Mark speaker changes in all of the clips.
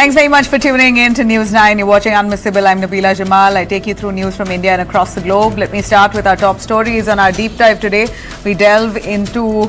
Speaker 1: Thanks very much for tuning in to News 9. You're watching Unmissable. I'm Nabila Jamal. I take you through news from India and across the globe. Let me start with our top stories. On our deep dive today, we delve into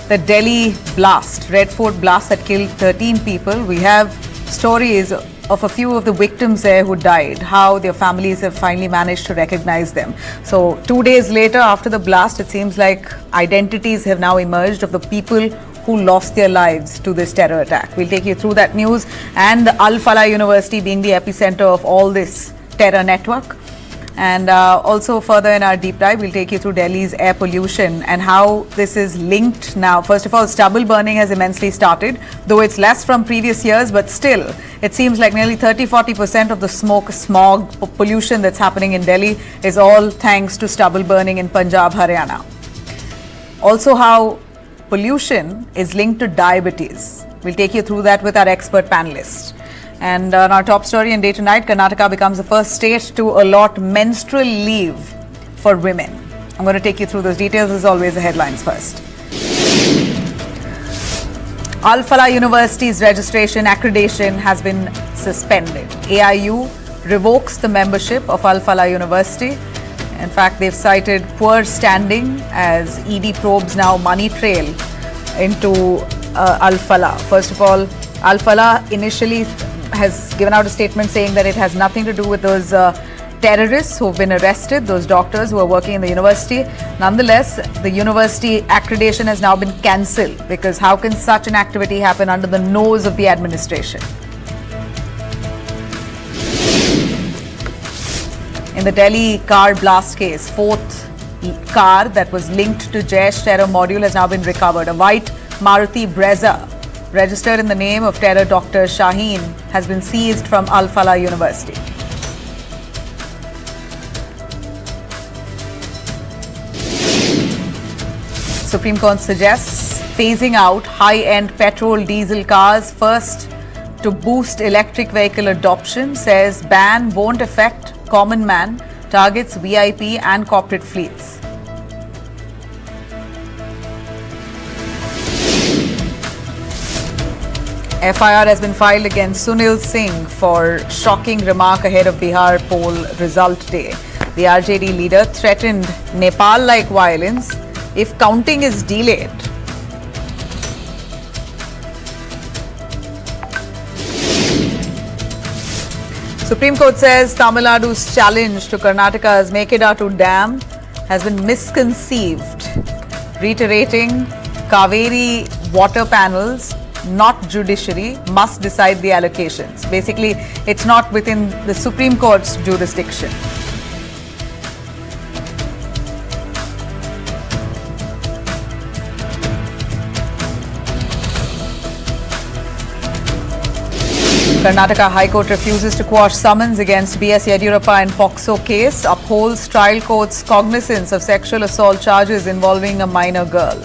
Speaker 1: the Delhi blast, Red Fort blast that killed 13 people. We have stories of a few of the victims there who died, how their families have finally managed to recognize them. So 2 days later, after the blast, it seems like identities have now emerged of the people who lost their lives to this terror attack. We'll take you through that news, and the Al-Falah University being the epicenter of all this terror network. And also further in our deep dive, we'll take you through Delhi's air pollution and how this is linked now. First of all, stubble burning has immensely started, though it's less from previous years, but still, it seems like nearly 30-40% of the smog, pollution that's happening in Delhi is all thanks to stubble burning in Punjab, Haryana. Also, how pollution is linked to diabetes. We'll take you through that with our expert panelists. And on our top story in Day to Night, Karnataka becomes the first state to allot menstrual leave for women. I'm going to take you through those details. As always, the headlines first. Al-Falah University's registration accreditation has been suspended. AIU revokes the membership of Al-Falah University. In fact, they've cited poor standing as ED probes now money trail into Al-Falah. First of all, Al-Falah initially has given out a statement saying that it has nothing to do with those terrorists who've been arrested, those doctors who are working in the university. Nonetheless, the university accreditation has now been cancelled, because how can such an activity happen under the nose of the administration? In the Delhi car blast case, fourth car that was linked to Jaish terror module has now been recovered. A white Maruti Brezza, registered in the name of terror Dr. Shaheen, has been seized from Al-Falah University. Supreme Court suggests phasing out high-end petrol diesel cars first to boost electric vehicle adoption, says ban won't affect common man, targets VIP and corporate fleets. FIR has been filed against Soumil Sahu for shocking remark ahead of Bihar poll result day. The RJD leader threatened Nepal-like violence if counting is delayed. Supreme Court says Tamil Nadu's challenge to Karnataka's Mekedatu Dam has been misconceived, reiterating Kaveri water panels, not judiciary, must decide the allocations. Basically, it's not within the Supreme Court's jurisdiction. Karnataka High Court refuses to quash summons against B.S. Yediyurappa in POCSO case, upholds trial court's cognizance of sexual assault charges involving a minor girl.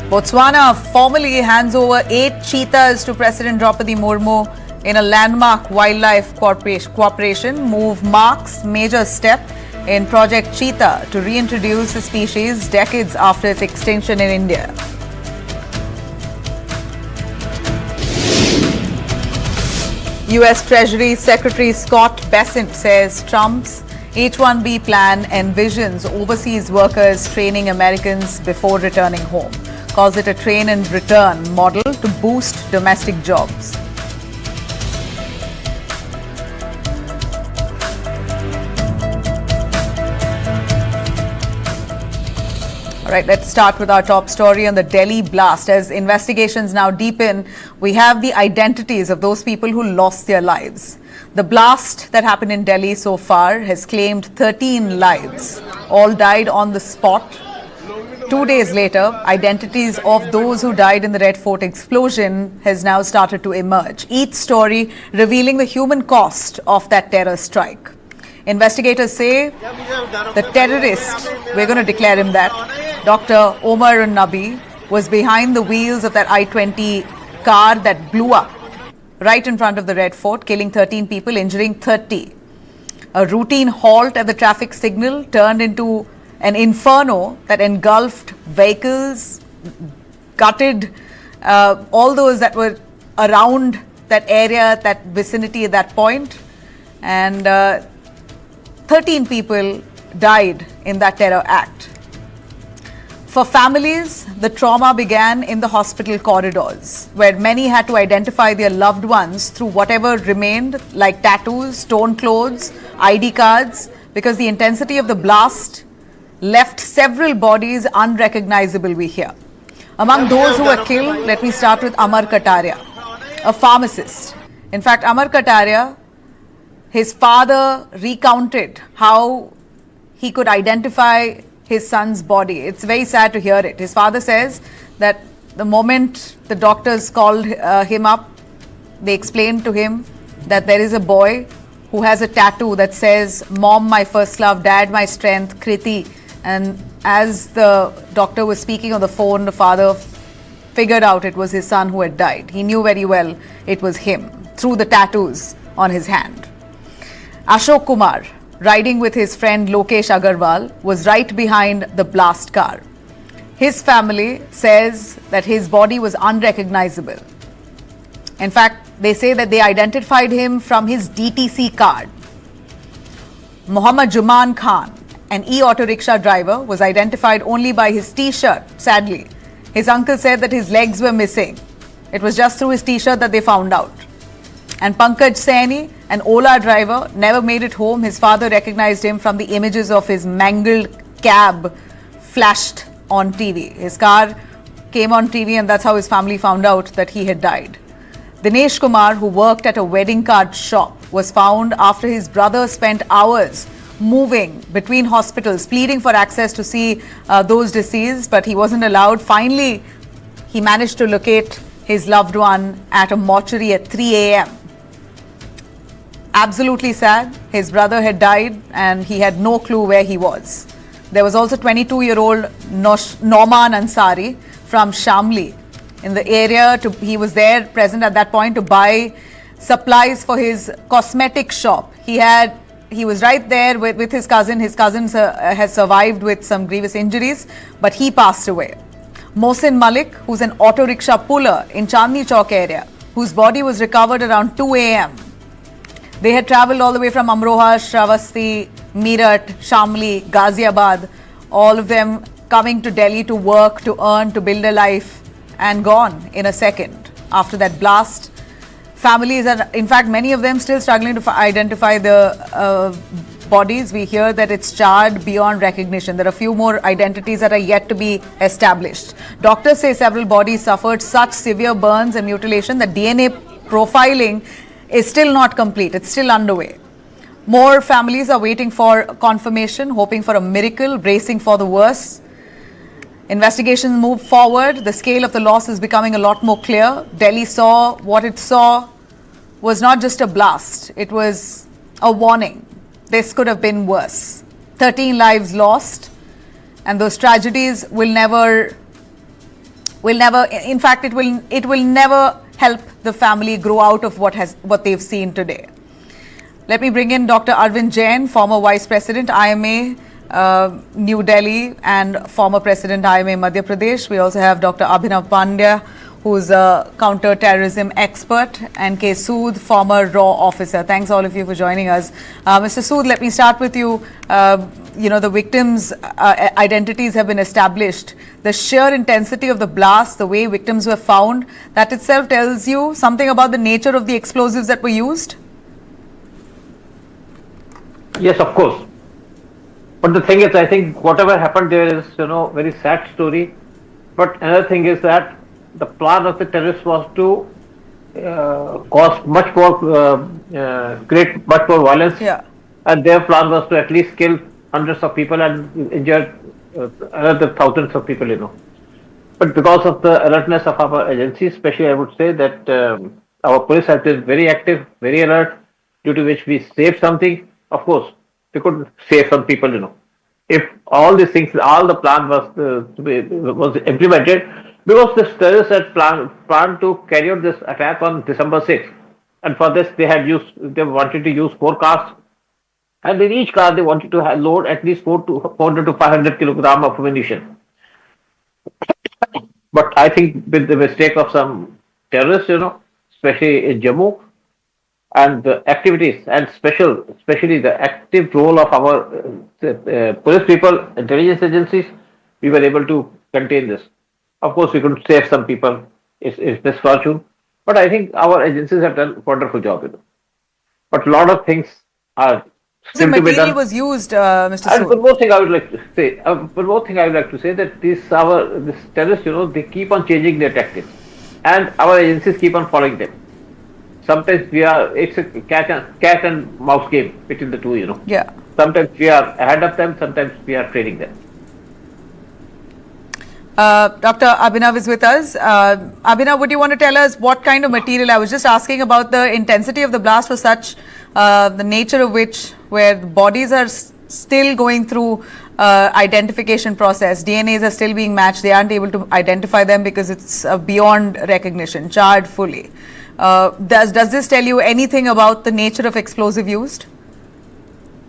Speaker 1: Botswana formally hands over 8 cheetahs to President Draupadi Murmu in a landmark wildlife cooperation move, marks major step in Project Cheetah to reintroduce the species decades after its extinction in India. U.S. Treasury Secretary Scott Bessent says Trump's H-1B plan envisions overseas workers training Americans before returning home. Calls it a train and return model to boost domestic jobs. All right, let's start with our top story on the Delhi blast. As investigations now deepen, we have the identities of those people who lost their lives. The blast that happened in Delhi so far has claimed 13 lives. All died on the spot. 2 days later, identities of those who died in the Red Fort explosion has now started to emerge. Each story revealing the human cost of that terror strike. Investigators say the terrorist, we're going to declare him that, Dr. Omar Nabi, was behind the wheels of that I-20 car that blew up right in front of the Red Fort, killing 13 people, injuring 30. A routine halt at the traffic signal turned into an inferno that engulfed vehicles, gutted all those that were around that area, that vicinity at that point. And 13 people died in that terror act. For families, the trauma began in the hospital corridors, where many had to identify their loved ones through whatever remained, like tattoos, torn clothes, ID cards, because the intensity of the blast left several bodies unrecognizable, we hear. Among those who were killed, let me start with Amar Kataria, a pharmacist. In fact, Amar Kataria, his father recounted how he could identify his son's body. It's very sad to hear it. His father says that the moment the doctors called him up, they explained to him that there is a boy who has a tattoo that says, "Mom, my first love, Dad, my strength, Kriti." And as the doctor was speaking on the phone, the father figured out it was his son who had died. He knew very well it was him through the tattoos on his hand. Ashok Kumar, riding with his friend Lokesh Agarwal, was right behind the blast car. His family says that his body was unrecognizable. In fact, they say that they identified him from his DTC card. Muhammad Juman Khan, an e-auto rickshaw driver, was identified only by his t-shirt, sadly. His uncle said that his legs were missing. It was just through his t-shirt that they found out. And Pankaj Saini, an Ola driver, never made it home. His father recognized him from the images of his mangled cab flashed on TV. His car came on TV, and that's how his family found out that he had died. Dinesh Kumar, who worked at a wedding card shop, was found after his brother spent hours moving between hospitals, pleading for access to see those deceased, but he wasn't allowed. Finally, he managed to locate his loved one at a mortuary at 3 a.m. Absolutely sad. His brother had died and he had no clue where he was. There was also 22-year-old Nauman Ansari from Shamli in the area. He was there present at that point to buy supplies for his cosmetic shop. He was right there with his cousin. His cousin has survived with some grievous injuries, but he passed away. Mohsin Malik, who's an auto rickshaw puller in Chandni Chowk area, whose body was recovered around 2 a.m. They had travelled all the way from Amroha, Shravasti, Meerut, Shamli, Ghaziabad, all of them coming to Delhi to work, to earn, to build a life, and gone in a second after that blast. Families are, in fact, many of them still struggling to identify the bodies. We hear that it's charred beyond recognition. There are a few more identities that are yet to be established. Doctors say several bodies suffered such severe burns and mutilation that DNA profiling is still not complete. It's still underway. More families are waiting for confirmation, hoping for a miracle, bracing for the worst. Investigations move forward. The scale of the loss is becoming a lot more clear. Delhi saw what it saw was not just a blast. It was a warning. This could have been worse. 13 lives lost, and those tragedies will never, in fact, it will never help the family grow out of what they've seen today. Let me bring in Dr. Arvind Jain, former Vice President, IMA, New Delhi, and former President, IMA, Madhya Pradesh. We also have Dr. Abhinav Pandya, who's a counter-terrorism expert, and K. Sood, former RAW officer. Thanks all of you for joining us. Mr. Sood, let me start with you. The victims' identities have been established. The sheer intensity of the blast, the way victims were found, that itself tells you something about the nature of the explosives that were used?
Speaker 2: Yes, of course. But the thing is, I think whatever happened there is, very sad story. But another thing is that the plan of the terrorists was to cause much more, create much more violence.
Speaker 1: Yeah.
Speaker 2: And their plan was to at least kill hundreds of people and injure another thousands of people, But because of the alertness of our agencies, especially I would say that our police has been very active, very alert, due to which we saved something. Of course, we could save some people, If all these things, all the plan was implemented, because the terrorists had planned to carry out this attack on December 6th. And for this, they wanted to use 4 cars. And in each car, they wanted to load at least 400 to 500 kilogram of ammunition. But I think with the mistake of some terrorists, especially in Jammu, and the activities and especially the active role of our police people, intelligence agencies, we were able to contain this. Of course, we couldn't save some people. It's misfortune, but I think our agencies have done a wonderful job. But a lot of things are
Speaker 1: The
Speaker 2: still to be
Speaker 1: material
Speaker 2: done.
Speaker 1: was used, Mr.
Speaker 2: And
Speaker 1: Sood.
Speaker 2: one more thing I would like to say, that this terrorists, they keep on changing their tactics, and our agencies keep on following them. Sometimes it's a cat and mouse game between the two.
Speaker 1: Yeah.
Speaker 2: Sometimes we are ahead of them, sometimes we are trailing them.
Speaker 1: Dr. Abhinav is with us. Abhinav, would you want to tell us what kind of material? I was just asking about the intensity of the blast was such, the nature of which, where the bodies are still going through identification process. DNAs are still being matched. They aren't able to identify them because it's beyond recognition, charred fully. Does this tell you anything about the nature of explosive used?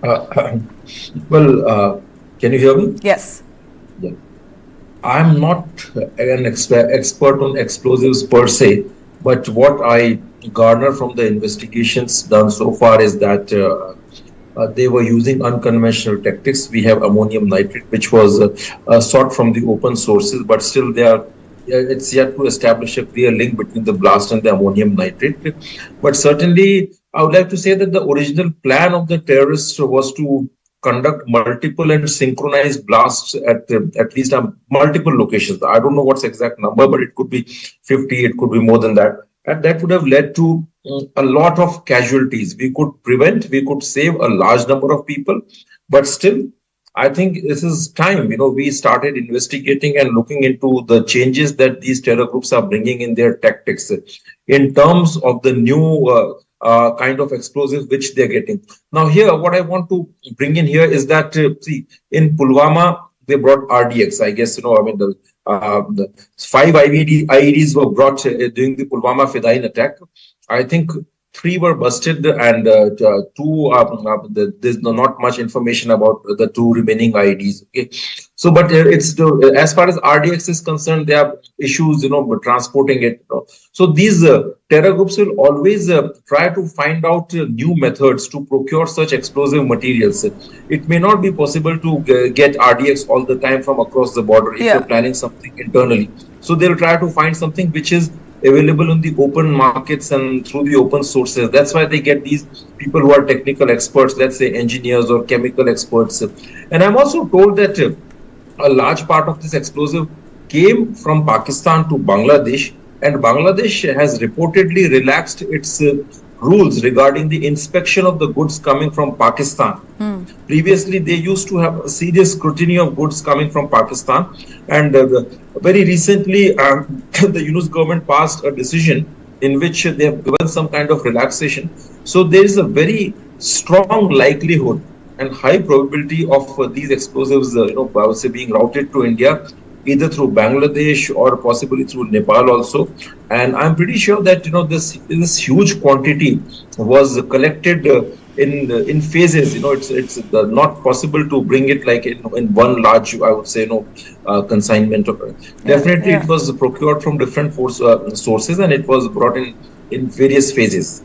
Speaker 3: Can you hear me?
Speaker 1: Yes.
Speaker 3: Yeah. I'm not an expert on explosives per se, but what I garner from the investigations done so far is that they were using unconventional tactics. We have ammonium nitrate, which was sought from the open sources, but still it's yet to establish a clear link between the blast and the ammonium nitrate. But certainly, I would like to say that the original plan of the terrorists was to conduct multiple and synchronized blasts at least multiple locations. I don't know what's the exact number, but it could be 50, it could be more than that. And that would have led to a lot of casualties. We could save a large number of people, but still, I think this is time. We started investigating and looking into the changes that these terror groups are bringing in their tactics in terms of the new kind of explosives which they're getting. Now, here, what I want to bring in here is that, see, in Pulwama, they brought RDX. I guess, the 5 IEDs were brought during the Pulwama Fidain attack. I think 3 were busted, and 2, there's not much information about the 2 remaining IEDs. Okay, so but it's as far as RDX is concerned, there are issues, transporting it. So these terror groups will always try to find out new methods to procure such explosive materials. It may not be possible to get RDX all the time from across the border if you're planning something internally. So they'll try to find something which is available in the open markets and through the open sources. That's why they get these people who are technical experts, let's say engineers or chemical experts. And I'm also told that a large part of this explosive came from Pakistan to Bangladesh, and Bangladesh has reportedly relaxed its rules regarding the inspection of the goods coming from Pakistan. Previously, they used to have a serious scrutiny of goods coming from Pakistan, and very recently, the Yunus government passed a decision in which they have given some kind of relaxation. So there is a very strong likelihood and high probability of these explosives, I would say, being routed to India, either through Bangladesh or possibly through Nepal also. And I'm pretty sure that this huge quantity was collected in phases. It's not possible to bring it like in one large, I would say, consignment. Definitely, it was procured from different sources, and it was brought in various phases.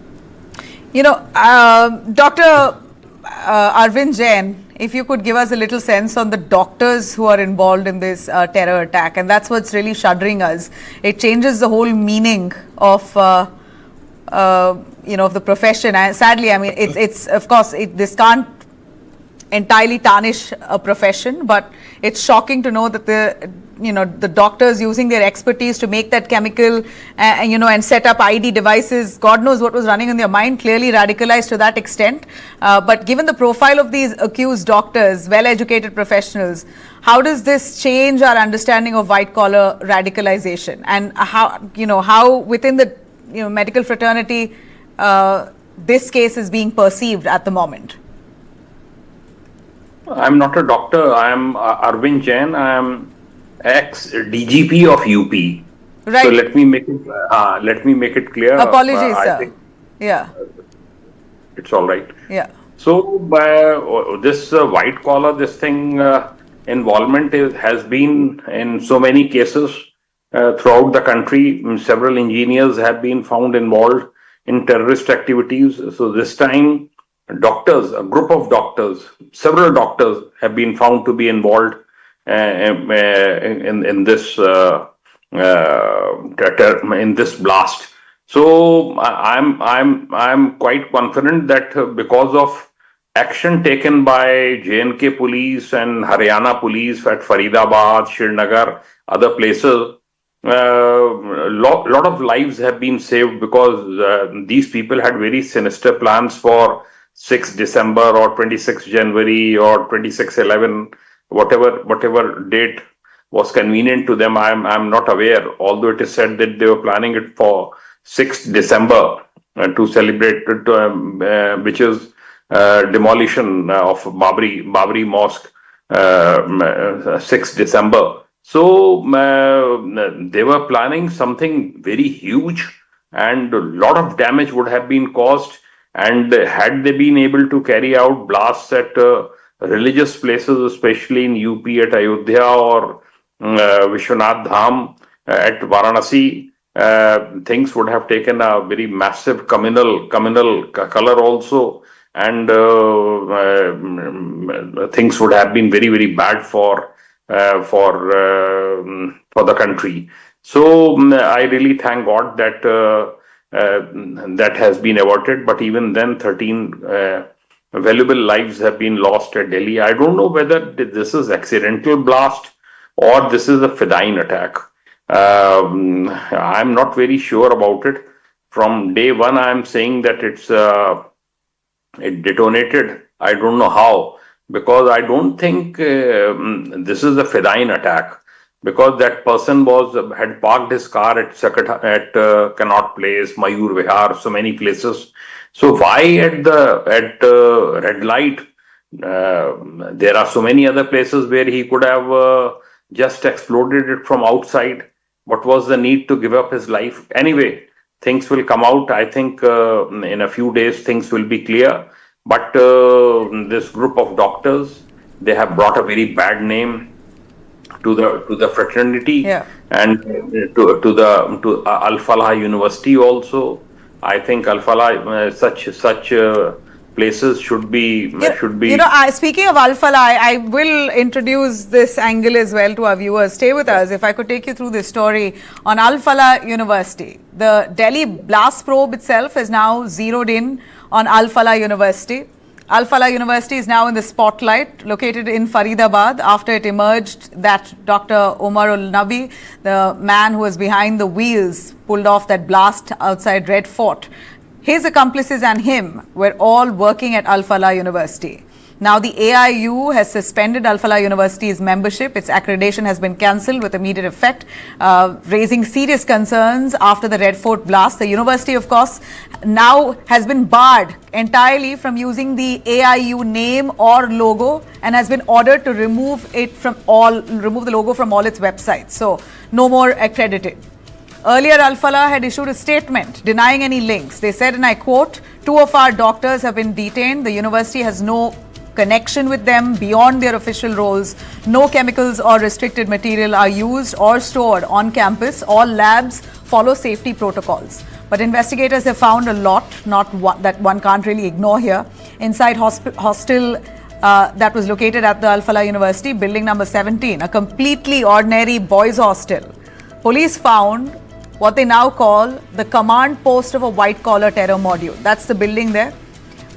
Speaker 1: Dr. Arvind Jain, if you could give us a little sense on the doctors who are involved in this terror attack, and that's what's really shuddering us. It changes the whole meaning of of the profession. And sadly, I mean, it's of course this can't entirely tarnish a profession, but it's shocking to know that the doctors using their expertise to make that chemical and set up ID devices, God knows what was running in their mind, clearly radicalized to that extent. But given the profile of these accused doctors, well-educated professionals, how does this change our understanding of white-collar radicalization, and how within the medical fraternity this case is being perceived at the moment?
Speaker 4: I'm not a doctor. I am Arvind Jain. I am ex-DGP of UP.
Speaker 1: Right.
Speaker 4: So let me make it clear.
Speaker 1: Apologies, sir. Yeah.
Speaker 4: It's all right.
Speaker 1: Yeah.
Speaker 4: So this white collar, this thing involvement has been in so many cases. throughout the country. Several engineers have been found involved in terrorist activities. So this time, doctors, a group of doctors, several doctors have been found to be involved in this in this blast. So I'm quite confident that because of action taken by J&K police and Haryana police at Faridabad, Srinagar, other places, lot of lives have been saved because these people had very sinister plans for 6th December or 26th January or 26/11, whatever date was convenient to them. I'm not aware, although it is said that they were planning it for 6th December to celebrate, which is demolition of Babri Mosque, 6th December. So they were planning something very huge, and a lot of damage would have been caused. And had they been able to carry out blasts at religious places, especially in UP at Ayodhya or Vishwanath Dham at Varanasi, things would have taken a very massive communal color also, and things would have been very, very bad for the country. So I really thank God that that has been averted. But even then, 13 valuable lives have been lost at Delhi. I don't know whether this is accidental blast or this is a Fedayeen attack. I'm not very sure about it. From day one, I'm saying that it detonated. I don't know how, because I don't think this is a Fedayeen attack, because that person had parked his car at Connaught Place, Mayur Vihar, so many places. So why at red light? There are so many other places where he could have just exploded it from outside. What was the need to give up his life? Anyway, things will come out. I think in a few days things will be clear. But this group of doctors, they have brought a very bad name to the fraternity, and to Al-Falah University also. I think Al-Falah, such places should be.
Speaker 1: Speaking of Al-Falah, I will introduce this angle as well to our viewers. Stay with us. If I could take you through this story on Al-Falah University. The Delhi blast probe itself is now zeroed in on Al-Falah University. Al-Falah University is now in the spotlight, located in Faridabad, after it emerged that Dr. Omar Ul-Nabi, the man who was behind the wheels, pulled off that blast outside Red Fort. His accomplices and him were all working at Al-Falah University. Now, the AIU has suspended Al-Falah University's membership. Its accreditation has been cancelled with immediate effect, raising serious concerns after the Red Fort blast. The university, of course, now has been barred entirely from using the AIU name or logo, and has been ordered to remove the logo from all its websites. So, no more accredited. Earlier, Al-Falah had issued a statement denying any links. They said, and I quote, "2 of our doctors have been detained. The university has no connection with them beyond their official roles. No chemicals or restricted material are used or stored on campus. All labs follow safety protocols." But investigators have found a lot, that one can't really ignore here, inside hostel that was located at the Al-Falah University, building number 17, a completely ordinary boys' hostel. Police found what they now call the command post of a white-collar terror module. That's the building there.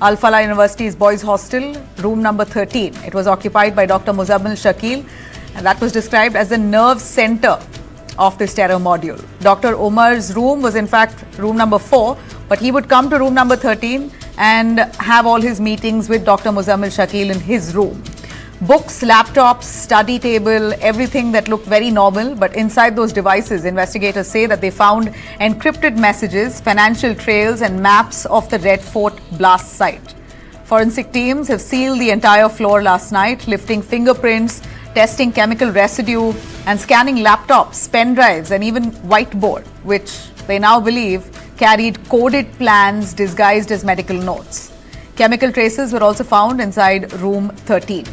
Speaker 1: Al-Falah University's boys' hostel, room number 13. It was occupied by Dr. Soumil Sahu, and that was described as the nerve center of this terror module. Dr. Omar's room was in fact room number 4, but he would come to room number 13 and have all his meetings with Dr. Soumil Sahu in his room. Books, laptops, study table, everything that looked very normal. But inside those devices, investigators say that they found encrypted messages, financial trails and maps of the Red Fort blast site. Forensic teams have sealed the entire floor last night, lifting fingerprints, testing chemical residue and scanning laptops, pen drives and even whiteboard, which they now believe carried coded plans disguised as medical notes. Chemical traces were also found inside room 13.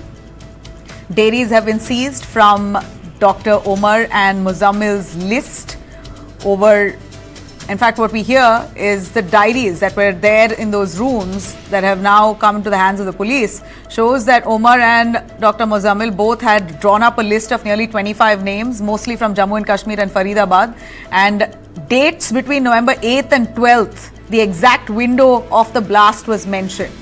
Speaker 1: Dairies have been seized from Dr. Omar and Muzammil's list over. In fact, what we hear is the diaries that were there in those rooms that have now come into the hands of the police shows that Omar and Dr. Muzammil both had drawn up a list of nearly 25 names, mostly from Jammu and Kashmir and Faridabad, and dates between November 8th and 12th, the exact window of the blast was mentioned.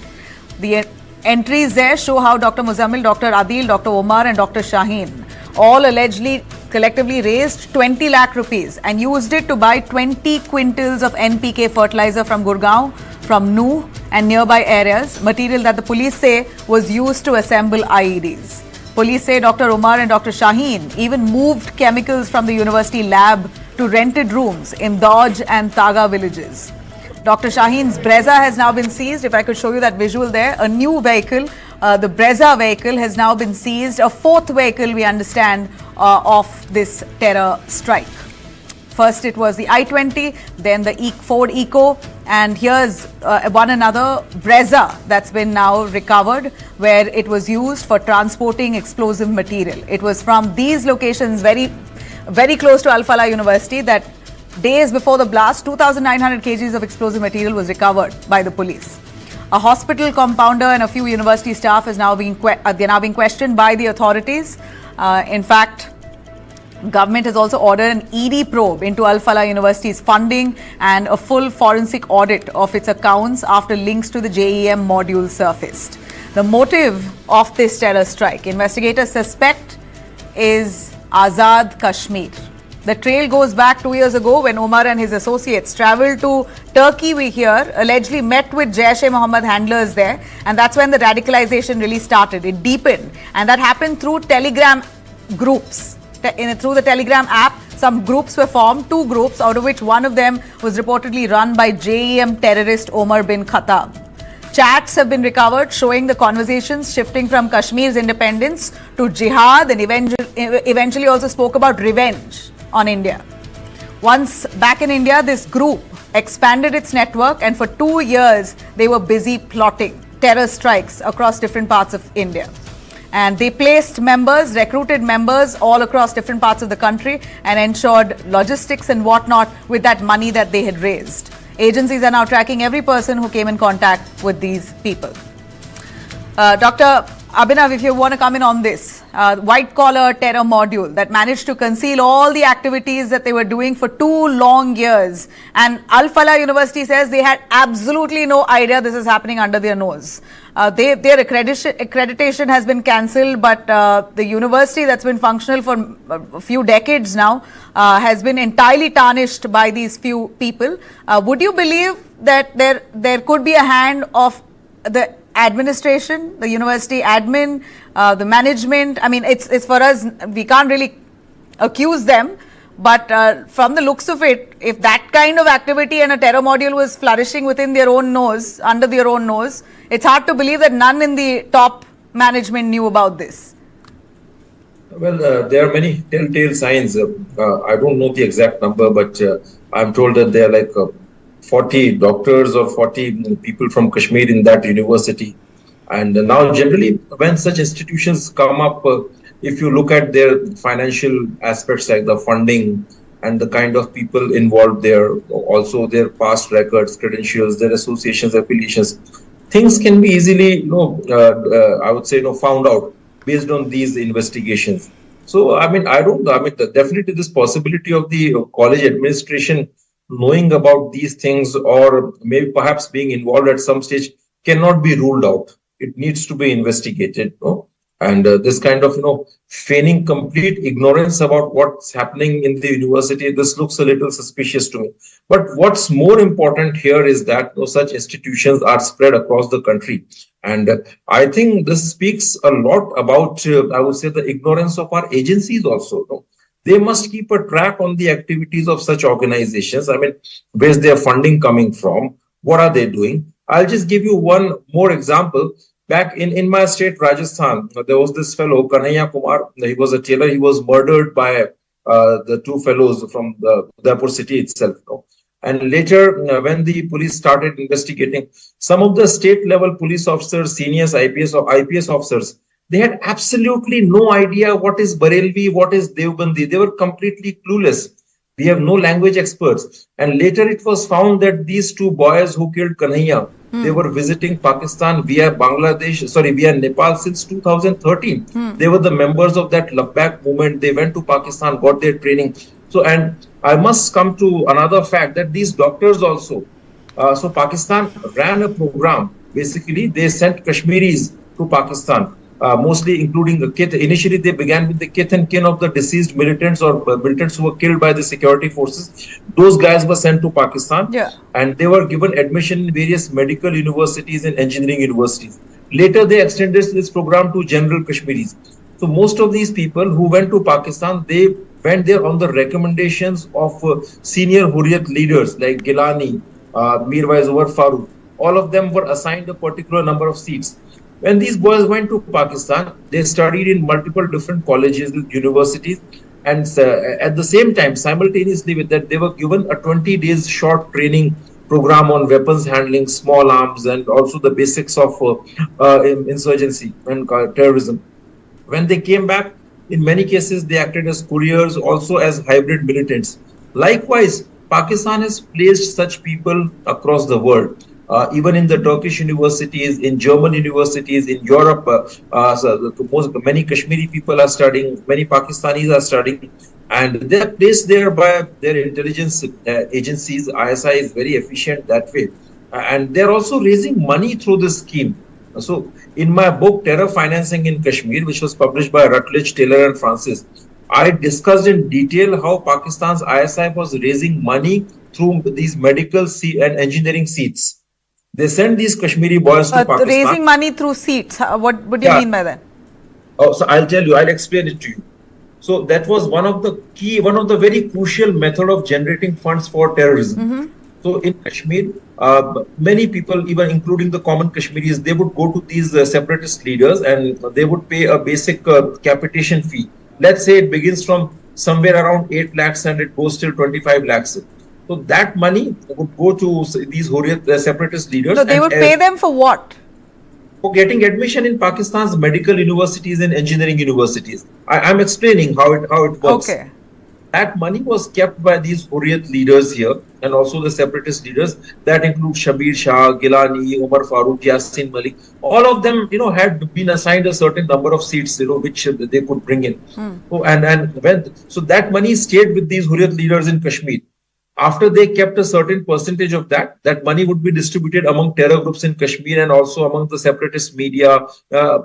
Speaker 1: The entries there show how Dr. Muzammil, Dr. Adil, Dr. Omar and Dr. Shaheen all allegedly collectively raised 20 lakh rupees and used it to buy 20 quintals of NPK fertilizer from Gurgaon, from Nuh and nearby areas, material that the police say was used to assemble IEDs. Police say Dr. Omar and Dr. Shaheen even moved chemicals from the university lab to rented rooms in Dodge and Taga villages. Dr. Shaheen's Brezza has now been seized. If I could show you that visual there, a new vehicle, the Brezza vehicle has now been seized, a fourth vehicle we understand of this terror strike. First it was the I-20, then the Ford Eco, and here's one another Brezza that's been now recovered where it was used for transporting explosive material. It was from these locations very close to Al-Falah University that days before the blast, 2,900 kgs of explosive material was recovered by the police. A hospital compounder and a few university staff is now being questioned by the authorities. In fact, government has also ordered an ED probe into Al-Falah University's funding and a full forensic audit of its accounts after links to the JEM module surfaced. The motive of this terror strike, investigators suspect, is Azad Kashmir. The trail goes back 2 years ago when Omar and his associates travelled to Turkey, we hear, allegedly met with Jaish-e-Mohammed handlers there, and that's when the radicalization really started. It deepened, and that happened through Telegram groups. Through the Telegram app, some groups were formed, 2 groups, out of which one of them was reportedly run by JEM terrorist Omar bin Khattab. Chats have been recovered showing the conversations shifting from Kashmir's independence to jihad, and eventually also spoke about revenge on India. Once back in India, this group expanded its network, and for 2 years they were busy plotting terror strikes across different parts of India. And they placed members, recruited members all across different parts of the country and ensured logistics and whatnot with that money that they had raised. Agencies are now tracking every person who came in contact with these people. Dr. Abhinav, if you want to come in on this, white-collar terror module that managed to conceal all the activities that they were doing for 2 long years. And Al-Falah University says they had absolutely no idea this is happening under their nose. Their accreditation has been cancelled, but the university that's been functional for a few decades now has been entirely tarnished by these few people. Would you believe that there could be a hand of the administration, the university admin, the management? I mean, it's for us, we can't really accuse them, but from the looks of it, if that kind of activity and a terror module was flourishing within their own nose, under their own nose, it's hard to believe that none in the top management knew about this.
Speaker 3: Well, there are many telltale signs. I don't know the exact number, but I'm told that there are like 40 doctors or 40 people from Kashmir in that university. And now generally when such institutions come up, if you look at their financial aspects like the funding and the kind of people involved there, also their past records, credentials, their associations, affiliations, things can be easily, I would say, found out based on these investigations. So, definitely this possibility of the college administration knowing about these things or maybe perhaps being involved at some stage cannot be ruled out. It needs to be investigated. And this kind of, feigning complete ignorance about what's happening in the university, this looks a little suspicious to me. But what's more important here is that such institutions are spread across the country. And I think this speaks a lot about, I would say, the ignorance of our agencies also. They must keep a track on the activities of such organizations. I mean, where's their funding coming from? What are they doing? I'll just give you one more example. Back in my state, Rajasthan, there was this fellow, Kanhaiya Kumar. He was a tailor. He was murdered by the 2 fellows from the Udaipur city itself. And later, when the police started investigating, some of the state level police officers, seniors, IPS officers, They had absolutely no idea what is Barelvi, what is Devbandi. They were completely clueless. We have no language experts. And later it was found that these two boys who killed Kanhaiya, they were visiting Pakistan via via Nepal since 2013. They were the members of that Ladakh movement. They went to Pakistan, got their training. So, and I must come to another fact that these doctors also, so Pakistan ran a program. Basically, they sent Kashmiris to Pakistan, mostly including the kith. Initially, they began with the kith and kin of the deceased militants or militants who were killed by the security forces. Those guys were sent to Pakistan, and they were given admission in various medical universities and engineering universities. Later, they extended this program to general Kashmiris. So most of these people who went to Pakistan, they went there on the recommendations of senior Hurriyat leaders like Gilani, Mirwais Umar Farooq. All of them were assigned a particular number of seats. When these boys went to Pakistan, they studied in multiple different colleges and universities. And at the same time, simultaneously with that, they were given a 20 days short training program on weapons handling, small arms, and also the basics of insurgency and terrorism. When they came back, in many cases, they acted as couriers, also as hybrid militants. Likewise, Pakistan has placed such people across the world. Even in the Turkish universities, in German universities, in Europe, many Kashmiri people are studying, many Pakistanis are studying, and they are placed there by their intelligence agencies. ISI is very efficient that way. And they are also raising money through this scheme. So, in my book, Terror Financing in Kashmir, which was published by Rutledge, Taylor and Francis, I discussed in detail how Pakistan's ISI was raising money through these medical and engineering seats. They sent these Kashmiri boys to Pakistan.
Speaker 1: Raising money through seats. What do you mean by that?
Speaker 3: Oh, so I'll tell you. I'll explain it to you. So that was one of the very crucial method of generating funds for terrorism. So in Kashmir, many people, even including the common Kashmiris, they would go to these separatist leaders and they would pay a basic capitation fee. Let's say it begins from somewhere around 8 lakhs and it goes till 25 lakhs. So that money would go to these Hurriyat separatist leaders.
Speaker 1: So they would pay them for what?
Speaker 3: For getting admission in Pakistan's medical universities and engineering universities. I'm explaining how it works.
Speaker 1: Okay.
Speaker 3: That money was kept by these Hurriyat leaders here and also the separatist leaders. That include Shabir Shah, Gilani, Umar Farooq, Yasin Malik. All of them, had been assigned a certain number of seats, which they could bring in. So that money stayed with these Hurriyat leaders in Kashmir. After they kept a certain percentage of that money would be distributed among terror groups in Kashmir and also among the separatist media,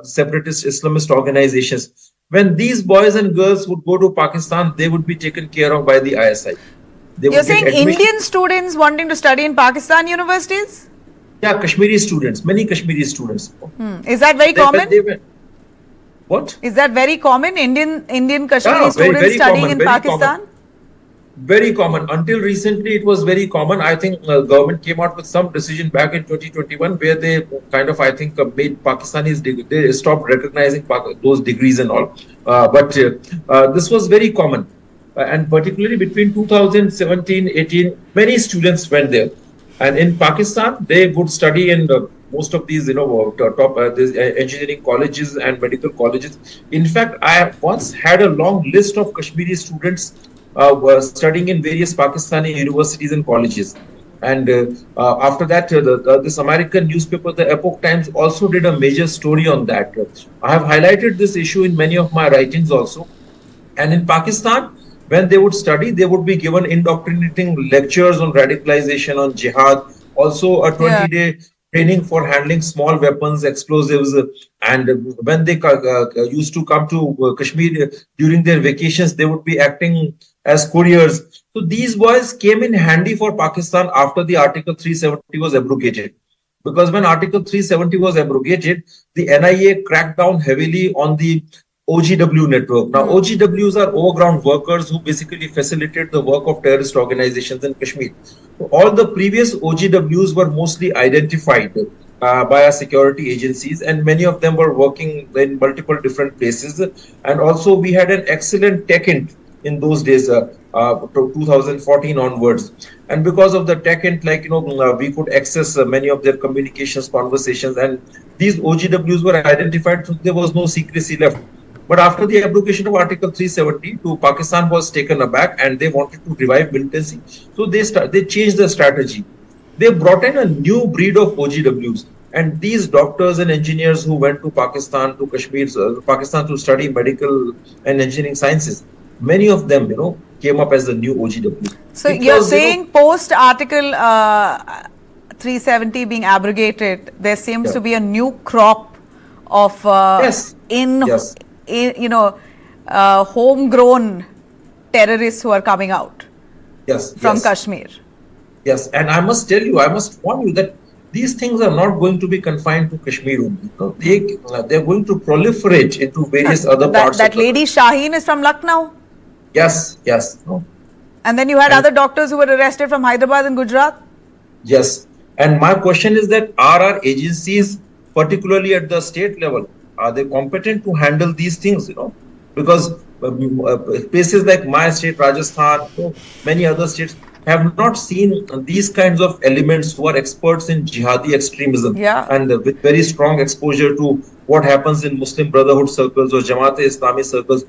Speaker 3: separatist Islamist organizations. When these boys and girls would go to Pakistan, they would be taken care of by the ISI.
Speaker 1: You're saying Indian students wanting to study in Pakistan universities?
Speaker 3: Yeah, Kashmiri students, many Kashmiri students.
Speaker 1: Is that very common?
Speaker 3: What?
Speaker 1: Is that very common? Indian Kashmiri students
Speaker 3: very
Speaker 1: studying
Speaker 3: common,
Speaker 1: in Pakistan?
Speaker 3: Very common. Until recently, it was very common. I think government came out with some decision back in 2021 where they kind of, made Pakistanis, they stopped recognizing those degrees and all. But this was very common. And particularly between 2017-18, many students went there. And in Pakistan, they would study in most of these, top engineering colleges and medical colleges. In fact, I once had a long list of Kashmiri students were studying in various Pakistani universities and colleges. And after that, this American newspaper, the Epoch Times, also did a major story on that. I have highlighted this issue in many of my writings also. And in Pakistan, when they would study, they would be given indoctrinating lectures on radicalization, on jihad, also a 20-day training for handling small weapons, explosives. And when they used to come to Kashmir during their vacations, they would be acting as couriers. So these boys came in handy for Pakistan after the Article 370 was abrogated. Because when Article 370 was abrogated, the NIA cracked down heavily on the OGW network. Now, OGWs are overground workers who basically facilitate the work of terrorist organizations in Kashmir. So all the previous OGWs were mostly identified by our security agencies, and many of them were working in multiple different places. And also, we had an excellent tech int in those days, 2014 onwards. And because of the tech int, we could access many of their communications, conversations, and these OGWs were identified, so there was no secrecy left. But after the abrogation of Article 370, Pakistan was taken aback and they wanted to revive militancy. So they changed the strategy. They brought in a new breed of OGWs. And these doctors and engineers who went to Pakistan, to Kashmir, Pakistan to study medical and engineering sciences, many of them, came up as the new OGWs.
Speaker 1: So you're saying post Article 370 being abrogated, there seems to be a new crop of homegrown terrorists who are coming out from Kashmir.
Speaker 3: Yes, and I must tell you, I must warn you that these things are not going to be confined to Kashmir only. They're going to proliferate into various other parts.
Speaker 1: That lady Shaheen is from Lucknow?
Speaker 3: Yes.
Speaker 1: And then you had other doctors who were arrested from Hyderabad and Gujarat?
Speaker 3: Yes. And my question is that are our agencies, particularly at the state level, are they competent to handle these things, Because places like my state, Rajasthan, many other states have not seen these kinds of elements who are experts in jihadi extremism and with very strong exposure to what happens in Muslim Brotherhood circles or Jamaat-e-Islami circles.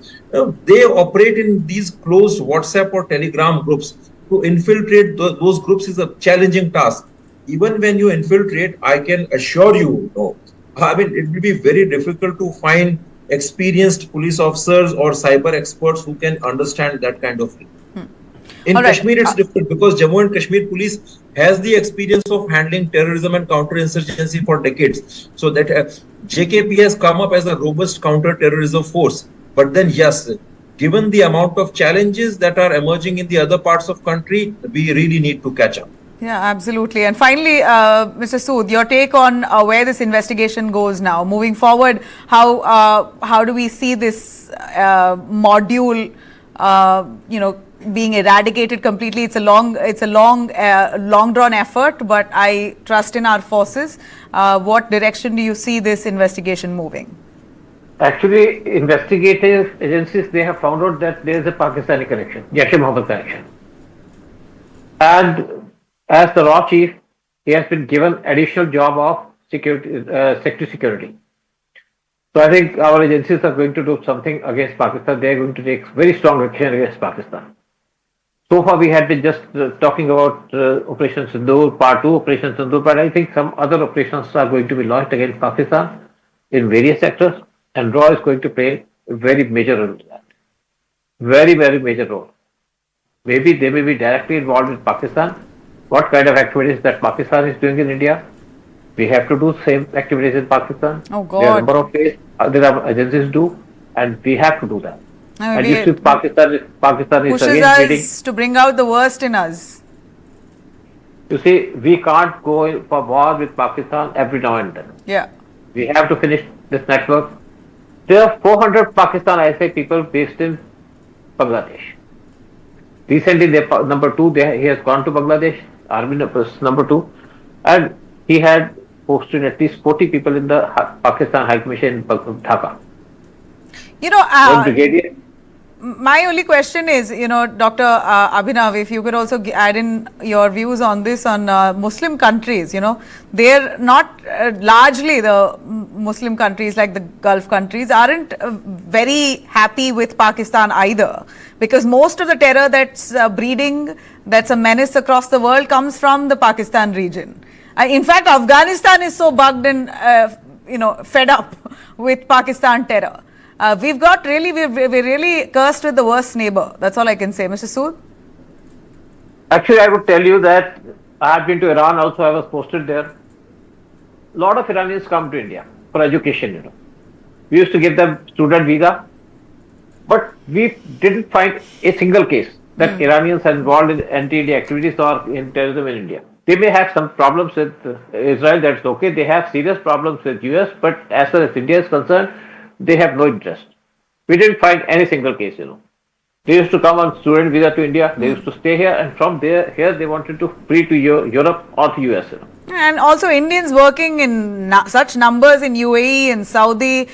Speaker 3: They operate in these closed WhatsApp or Telegram groups. To infiltrate those groups is a challenging task. Even when you infiltrate, I can assure you, it will be very difficult to find experienced police officers or cyber experts who can understand that kind of thing. In Kashmir, it's different because Jammu and Kashmir police has the experience of handling terrorism and counterinsurgency for decades. So that JKP has come up as a robust counter-terrorism force. But then, yes, given the amount of challenges that are emerging in the other parts of country, we really need to catch up.
Speaker 1: Yeah, absolutely. And finally, Mr. Sood, your take on where this investigation goes now. Moving forward, how do we see this module, being eradicated completely? It's a long drawn effort, but I trust in our forces. What direction do you see this investigation moving?
Speaker 2: Actually, investigative agencies, they have found out that there is a Pakistani connection, Jaish-e-Mohammed connection. And as the raw chief, he has been given additional job of security. So I think our agencies are going to do something against Pakistan. They are going to take very strong action against Pakistan. So far, we had been just talking about Operation Sindoor, Part 2, Operation Sindoor, but I think some other operations are going to be launched against Pakistan in various sectors, and RAW is going to play a very major role in that. Very, very major role. Maybe they may be directly involved with Pakistan. What kind of activities that Pakistan is doing in India? We have to do same activities in Pakistan.
Speaker 1: Oh God!
Speaker 2: There are a number of ways that agencies do, and we have to do that. And you see, Pakistan is again leading
Speaker 1: to bring out the worst in us.
Speaker 2: You see, we can't go for war with Pakistan every now and then.
Speaker 1: Yeah.
Speaker 2: We have to finish this network. There are 400 Pakistan ISI people based in Bangladesh. Recently, number 2, he has gone to Bangladesh, Army number 2, and he had posted at least 40 people in the Pakistan High Commission in Dhaka.
Speaker 1: My only question is, Dr. Abhinav, if you could also add in your views on this on Muslim countries, they're not largely the Muslim countries like the Gulf countries aren't very happy with Pakistan either, because most of the terror that's breeding, that's a menace across the world comes from the Pakistan region. In fact, Afghanistan is so bugged and, fed up with Pakistan terror. We're really cursed with the worst neighbor. That's all I can say. Mr. Sood?
Speaker 2: Actually, I would tell you that I have been to Iran also. I was posted there. A lot of Iranians come to India for education, We used to give them student visa, but we didn't find a single case that Iranians are involved in anti-India activities or in terrorism in India. They may have some problems with Israel, that's okay. They have serious problems with US, but as far as India is concerned, they have no interest. We didn't find any single case, They used to come on student visa to India. They used to stay here, and from here they wanted to flee to Europe or to US.
Speaker 1: And also Indians working in such numbers in UAE and Saudi.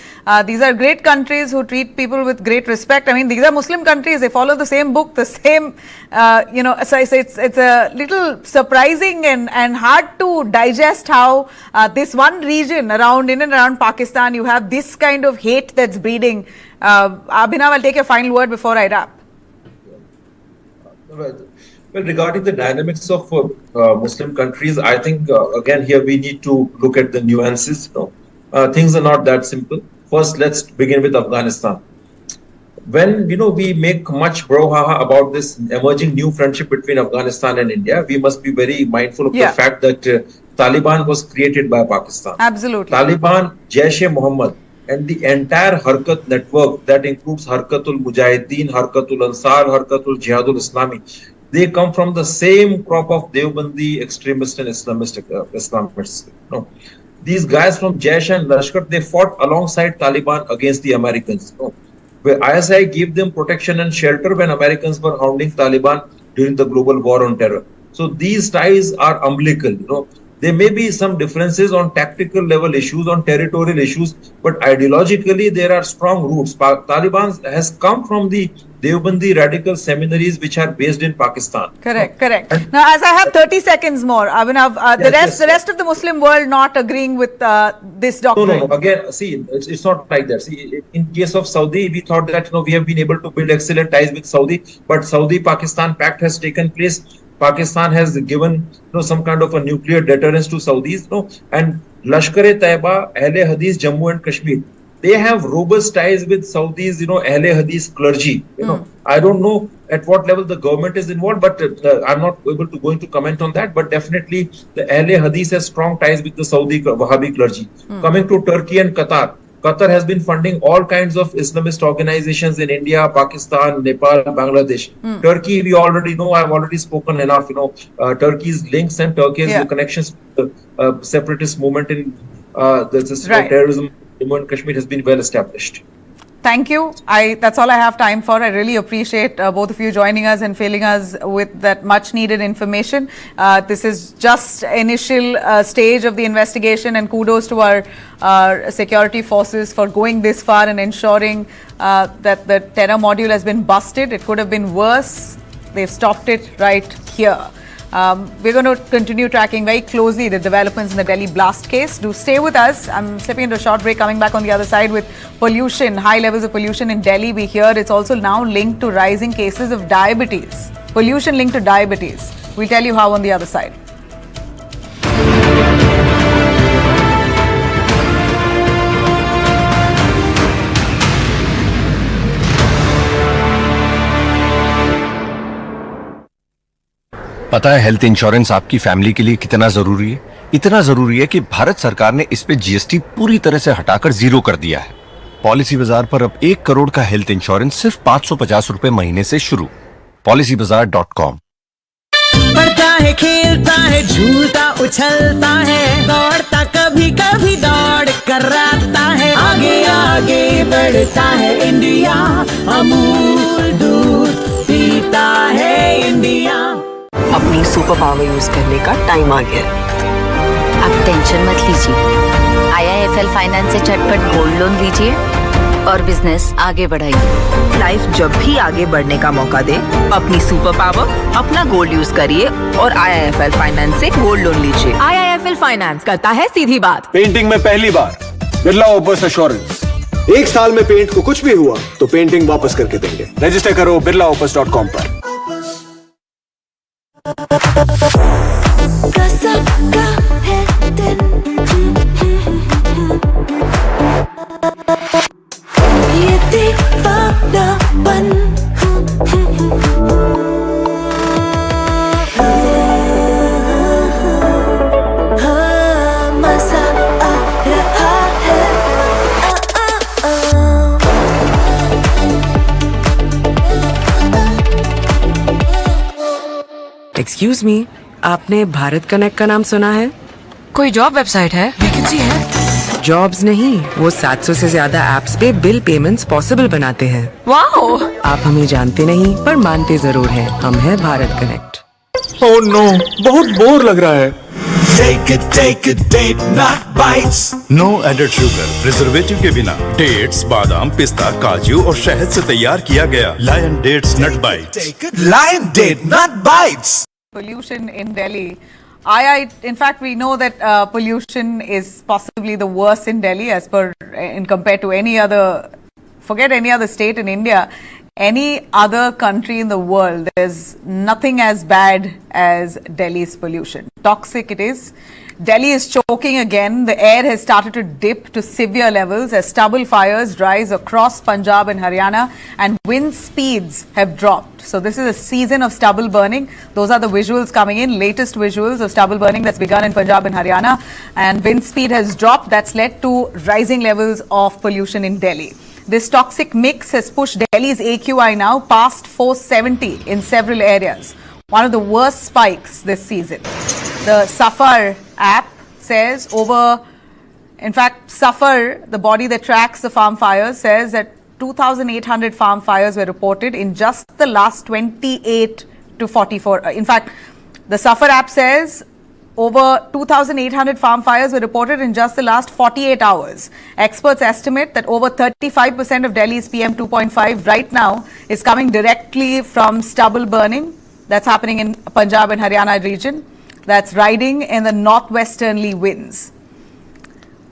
Speaker 1: These are great countries who treat people with great respect. I mean, these are Muslim countries. They follow the same book, the same, so it's a little surprising and hard to digest how this one region around, in and around Pakistan, you have this kind of hate that's breeding. Abhinav, I'll take your final word before I wrap.
Speaker 3: Well, regarding the dynamics of Muslim countries, I think again here we need to look at the nuances. Things are not that simple. First, let's begin with Afghanistan. When we make much brouhaha about this emerging new friendship between Afghanistan and India, we must be very mindful of the fact that Taliban was created by Pakistan.
Speaker 1: Absolutely.
Speaker 3: Taliban, Jaish-e-Mohammed, and the entire Harkat network that includes Harkatul Mujahideen, Harkatul Ansar, Harkatul Jihadul Islami. They come from the same crop of Deobandi extremists and Islamists. These guys from Jaish and Lashkar, they fought alongside Taliban against the Americans. Where ISI gave them protection and shelter when Americans were hounding Taliban during the global war on terror. So these ties are umbilical. There may be some differences on tactical level issues, on territorial issues, but ideologically there are strong roots. Taliban has come from the Deobandi radical seminaries which are based in Pakistan.
Speaker 1: Correct. Now, as I have 30 seconds more, Abhinav, the rest of the Muslim world not agreeing with this doctrine.
Speaker 3: No. Again, see, it's not like that. See, in case of Saudi, we thought that we have been able to build excellent ties with Saudi, but Saudi-Pakistan pact has taken place. Pakistan has given some kind of a nuclear deterrence to Saudis, and Lashkar-e-Taiba, Ahle Hadith, Jammu and Kashmir, they have robust ties with Saudis, Ahle Hadith clergy. I don't know at what level the government is involved, but I'm not able to go into comment on that. But definitely, the Ahle Hadith has strong ties with the Saudi Wahhabi clergy. Coming to Turkey and Qatar. Qatar has been funding all kinds of Islamist organizations in India, Pakistan, Nepal, Bangladesh. Turkey, we already know, I've already spoken enough, Turkey's links and Turkey's connections to the separatist movement in terrorism in Kashmir has been well established.
Speaker 1: Thank you. That's all I have time for. I really appreciate both of you joining us and filling us with that much needed information. This is just initial stage of the investigation, and kudos to our security forces for going this far and ensuring that the terror module has been busted. It could have been worse. They've stopped it right here. We're going to continue tracking very closely the developments in the Delhi blast case. Do stay with us. I'm slipping into a short break, coming back on the other side with pollution, high levels of pollution in Delhi. We hear it's also now linked to rising cases of diabetes. Pollution linked to diabetes. We'll tell you how on the other side.
Speaker 5: पता है health insurance आपकी family के लिए कितना जरूरी है? इतना जरूरी है कि भारत सरकार ने इस पे जीएसटी पूरी तरह से हटाकर जीरो कर दिया है। पॉलिसी बाजार पर अब 1 करोड़ का हेल्थ इंश्योरेंस सिर्फ 550 रुपए महीने से शुरू। policybazaar.com।
Speaker 6: बढ़ता है, खेलता है, झूलता उछलता है, दौड़ता कभी कभी दौड़ कराता है, आगे आगे बढ़ता है इंडिया, अमूल दूध पीता है इंडिया।
Speaker 7: अपनी सुपर पावर यूज करने का टाइम आ गया है।
Speaker 8: आप टेंशन मत लीजिए, IIFL फाइनेंस से झटपट गोल्ड लोन लीजिए और बिजनेस आगे बढ़ाइए।
Speaker 7: लाइफ जब भी आगे बढ़ने का मौका दे, अपनी सुपर पावर, अपना गोल्ड यूज करिए और IIFL फाइनेंस से गोल्ड लोन लीजिए।
Speaker 6: IIFL फाइनेंस करता है सीधी बात।
Speaker 9: पेंटिंग में पहली बार बिरला ओपर्स एश्योरेंस। 1 साल में पेंट को कुछ भी हुआ तो पेंटिंग वापस करके देंगे। रजिस्टर करो birlaopus.com पर।
Speaker 6: ये दीवानापन मजा आ रहा है।
Speaker 10: एक्सक्यूज मी, आपने भारत कनेक्ट का नाम सुना है?
Speaker 11: कोई जॉब वेबसाइट है? वैकेंसी है?
Speaker 10: जॉब्स नहीं, वो 700 से ज्यादा एप्स पे बिल पेमेंट्स पॉसिबल बनाते हैं।
Speaker 11: वाओ!
Speaker 10: आप हमें जानते नहीं पर मानते जरूर हैं। हम हैं भारत कनेक्ट।
Speaker 9: ओह नो, बहुत बोर लग रहा है।
Speaker 6: take it, date not bites.
Speaker 12: No added sugar, preservative के बिना डेट्स, बादाम, पिस्ता, काजू और शहद से तैयार किया गया Lion dates nut bites.
Speaker 6: Lion date not bites.
Speaker 1: Pollution in Delhi. In fact, we know that pollution is possibly the worst in Delhi as per in compared to any other. Forget any other state in India. Any other country in the world, there's nothing as bad as Delhi's pollution. Toxic it is. Delhi is choking again. The air has started to dip to severe levels as stubble fires rise across Punjab and Haryana and wind speeds have dropped. So this is a season of stubble burning. Those are the visuals coming in, latest visuals of stubble burning that's begun in Punjab and Haryana, and wind speed has dropped. That's led to rising levels of pollution in Delhi. This toxic mix has pushed Delhi's AQI now past 470 in several areas. One of the worst spikes this season. The Safar app says Safar, the body that tracks the farm fires, says that 2,800 farm fires were reported in just the last 28 to 44. In fact, the Safar app says over 2,800 farm fires were reported in just the last 48 hours. Experts estimate that over 35% of Delhi's PM 2.5 right now is coming directly from stubble burning that's happening in Punjab and Haryana region, that's riding in the northwesterly winds.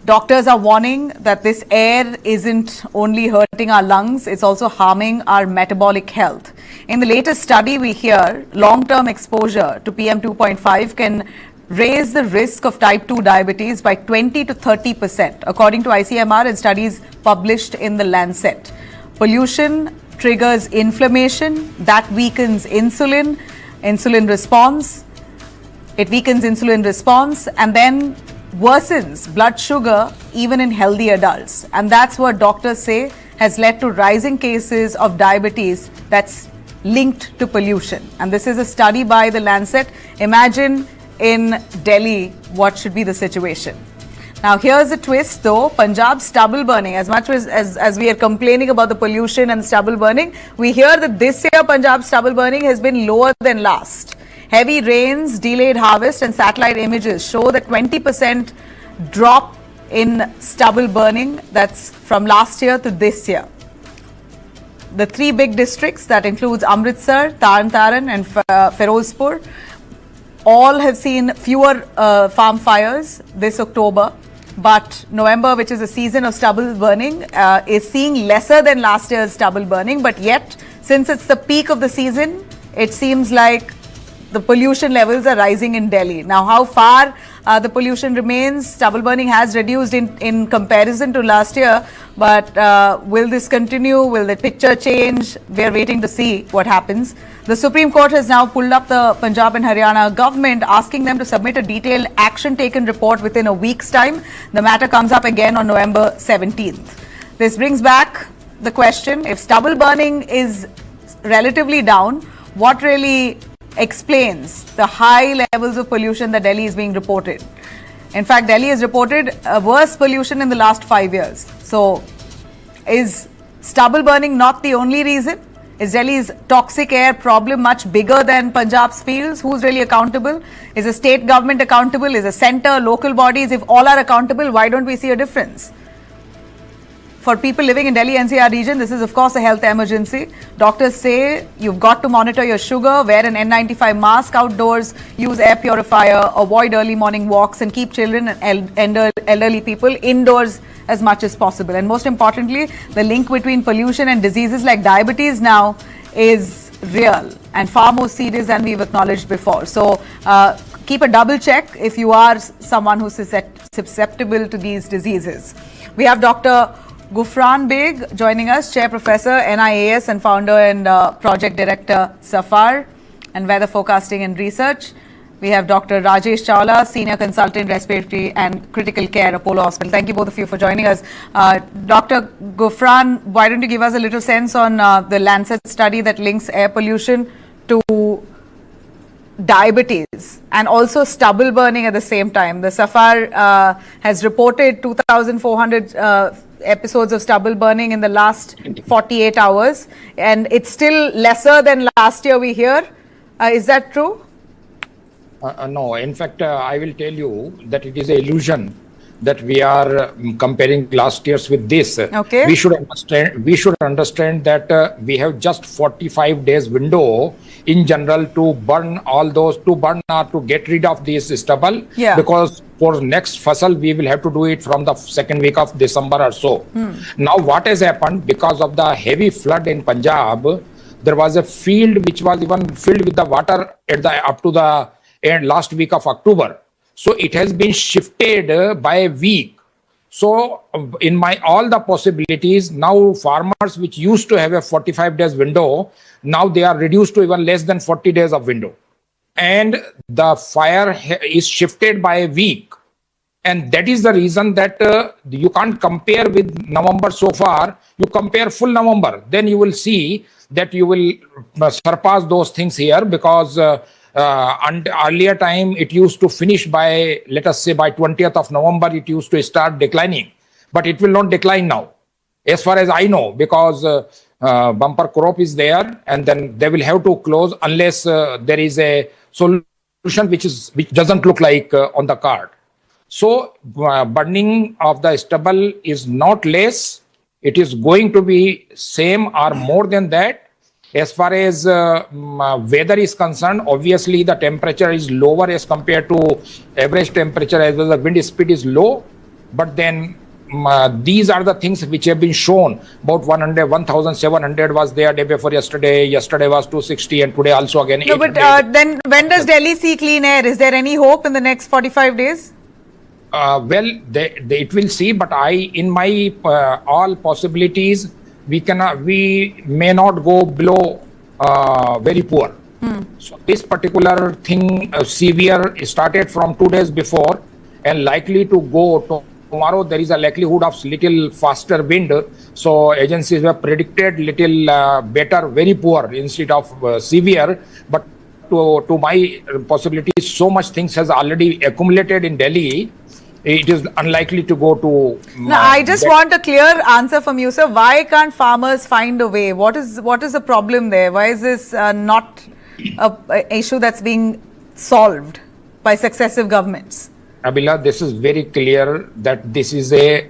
Speaker 1: Doctors are warning that this air isn't only hurting our lungs, it's also harming our metabolic health. In the latest study, we hear long-term exposure to PM 2.5 can raise the risk of type 2 diabetes by 20 to 30%, according to ICMR and studies published in the Lancet. Pollution triggers inflammation that weakens insulin response. It weakens insulin response and then worsens blood sugar even in healthy adults. And that's what doctors say has led to rising cases of diabetes that's linked to pollution. And this is a study by the Lancet. Imagine in Delhi what should be the situation. Now here's a twist though. Punjab stubble burning, as much as we are complaining about the pollution and stubble burning, we hear that this year Punjab stubble burning has been lower than last. Heavy rains, delayed harvest and satellite images show that 20% drop in stubble burning, that's from last year to this year. The three big districts that includes Amritsar, Tarn Taran and Firozpur all have seen fewer farm fires this October, but November, which is a season of stubble burning, is seeing lesser than last year's stubble burning, but yet since it's the peak of the season, it seems like the pollution levels are rising in Delhi. Now, how far the pollution remains, stubble burning has reduced in comparison to last year, but will this continue? Will the picture change? We are waiting to see what happens. The Supreme Court has now pulled up the Punjab and Haryana government, asking them to submit a detailed action taken report within a week's time. The matter comes up again on November 17th. This brings back the question, if stubble burning is relatively down, what really explains the high levels of pollution that Delhi is being reported? In fact, Delhi has reported worse pollution in the last 5 years. So, is stubble burning not the only reason? Is Delhi's toxic air problem much bigger than Punjab's fields? Who's really accountable? Is the state government accountable? Is the centre, local bodies? If all are accountable, why don't we see a difference? For people living in Delhi NCR region, this is of course a health emergency. Doctors say you've got to monitor your sugar, wear an N95 mask outdoors, use air purifier, avoid early morning walks and keep children and elderly people indoors as much as possible. And most importantly, the link between pollution and diseases like diabetes now is real and far more serious than we've acknowledged before. So keep a double check if you are someone who's susceptible to these diseases. We have Dr. Gufran Beg joining us, Chair Professor, NIAS and Founder and Project Director, Safar and Weather Forecasting and Research. We have Dr. Rajesh Chawla, Senior Consultant, Respiratory and Critical Care, Apollo Hospital. Thank you both of you for joining us. Dr. Gufran, why don't you give us a little sense on the Lancet study that links air pollution to diabetes and also stubble burning at the same time. The Safar has reported 2,400 episodes of stubble burning in the last 48 hours and it's still lesser than last year we hear. Is that true?
Speaker 13: No, in fact, I will tell you that it is an illusion that we are comparing last year's with this.
Speaker 1: Okay.
Speaker 13: We should understand that we have just 45 days window in general to burn all those, to get rid of this stubble.
Speaker 1: Yeah.
Speaker 13: Because for next fasal, we will have to do it from the second week of December or so. Now, what has happened because of the heavy flood in Punjab, there was a field which was even filled with the water at the up to the last week of October. So it has been shifted by a week. So in all the possibilities, now farmers which used to have a 45 days window, now they are reduced to even less than 40 days of window. And the fire is shifted by a week. And that is the reason that you can't compare with November so far. You compare full November, then you will see that you will surpass those things here, because and earlier time it used to finish by, let us say, by 20th of November, it used to start declining. But it will not decline now, as far as I know, because bumper crop is there, and then they will have to close unless there is a solution which doesn't look like on the card. So burning of the stubble is not less. It is going to be same or more than that. As far as weather is concerned, obviously the temperature is lower as compared to average temperature, as well as the wind speed is low. But then these are the things which have been shown. About 1,700 was there day before yesterday. Yesterday was 260, and today also again.
Speaker 1: No, but then when does Delhi see clean air? Is there any hope in the next 45 days?
Speaker 13: Well, it will see, but in my all possibilities, we may not go below very poor. So this particular thing severe started from 2 days before and likely to go tomorrow. There is a likelihood of little faster wind. So agencies have predicted little better, very poor instead of severe. But to my possibilities, so much things has already accumulated in Delhi. It is unlikely to go to.
Speaker 1: Now, I just want a clear answer from you, sir. Why can't farmers find a way? What is the problem there? Why is this not an issue that's being solved by successive governments?
Speaker 13: Abila, this is very clear that this is a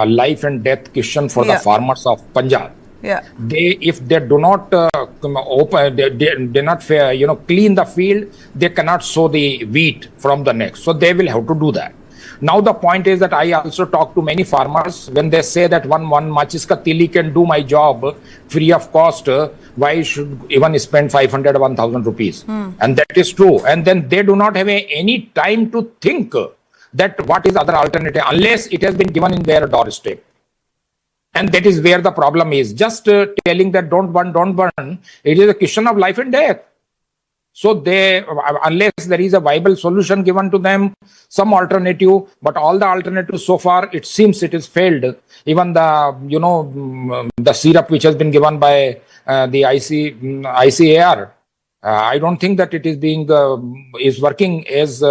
Speaker 13: life and death question for the farmers of Punjab.
Speaker 1: Yeah.
Speaker 13: If they do not clean the field, they cannot sow the wheat from the next. So they will have to do that. Now the point is that I also talk to many farmers. When they say that one machis ka tili can do my job free of cost, why should even spend 500 or 1,000 rupees? And that is true. And then they do not have any time to think that what is other alternative, unless it has been given in their doorstep. And that is where the problem is. Just telling that don't burn, it is a question of life and death. So unless there is a viable solution given to them, some alternative, but all the alternatives so far, it seems it is failed. Even the syrup which has been given by the ICAR, I don't think that it is working as